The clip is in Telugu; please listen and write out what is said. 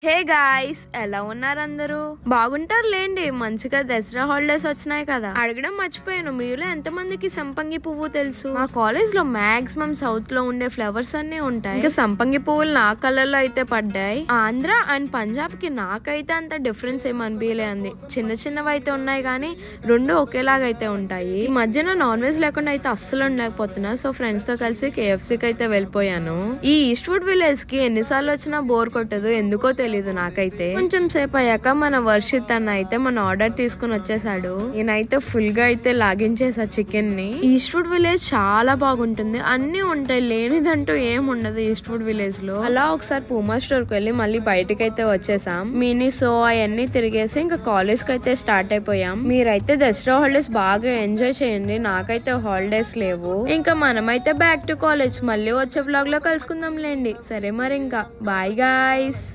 హే గాయ్స్, ఎలా ఉన్నారు అందరూ? బాగుంటారు లేండి. మంచిగా దసరా హాలిడేస్ వచ్చినాయి కదా. అడగడం మర్చిపోయాను, మీలో ఎంతమందికి సంపంగి పువ్వు తెలుసు? మా కాలేజ్ లో మాక్సిమం సౌత్ లో ఉండే ఫ్లవర్స్ అన్ని ఉంటాయి. ఇంకా సంపంగి పువ్వులు నా కలర్ లో అయితే పడ్డాయి. ఆంధ్ర అండ్ పంజాబ్ కి నాకైతే అంత డిఫరెన్స్ ఏమనిపించలే అంది. చిన్న చిన్నవి అయితే ఉన్నాయి కానీ రెండు ఒకేలాగా అయితే ఉంటాయి. ఈ మధ్యన నాన్ వెజ్ లేకుండా అయితే అస్సలు ఉండలేకపోతున్నా. సో ఫ్రెండ్స్ తో కలిసి KFC కి అయితే వెళ్ళిపోయాను. ఈ ఈస్ట్వుడ్ విలేజ్ కి ఎన్నిసార్లు వచ్చినా బోర్ కొట్టదు, ఎందుకో తెలీదు నాకైతే. కొంచెం సేపు అయ్యాక మన వర్షిత్ అన్న అయితే మన ఆర్డర్ తీసుకుని వచ్చేసాడు. నేనైతే ఫుల్ గా అయితే లాగించేసా చికెన్ ని. ఈస్ట్వుడ్ విలేజ్ చాలా బాగుంటుంది, అన్ని ఉంటాయి, లేనిదంటూ ఏం ఉండదు ఈస్ట్వుడ్ విలేజ్ లో. అలా ఒకసారి పూమా స్టోర్ కి వెళ్ళి మళ్ళీ బయటకి అయితే వచ్చేసాం. మినీ సో అవన్నీ తిరిగేసి ఇంకా కాలేజ్ కి అయితే స్టార్ట్ అయిపోయాం. మీరైతే దసరా హాలిడేస్ బాగా ఎంజాయ్ చేయండి, నాకైతే హాలిడేస్ లేవు. ఇంకా మనమైతే బ్యాక్ టు కాలేజ్. మళ్ళీ వచ్చే వ్లాగ్ లో కలుసుకుందాం లేండి. సరే మరి ఇంకా బాయ్ గాయ్స్.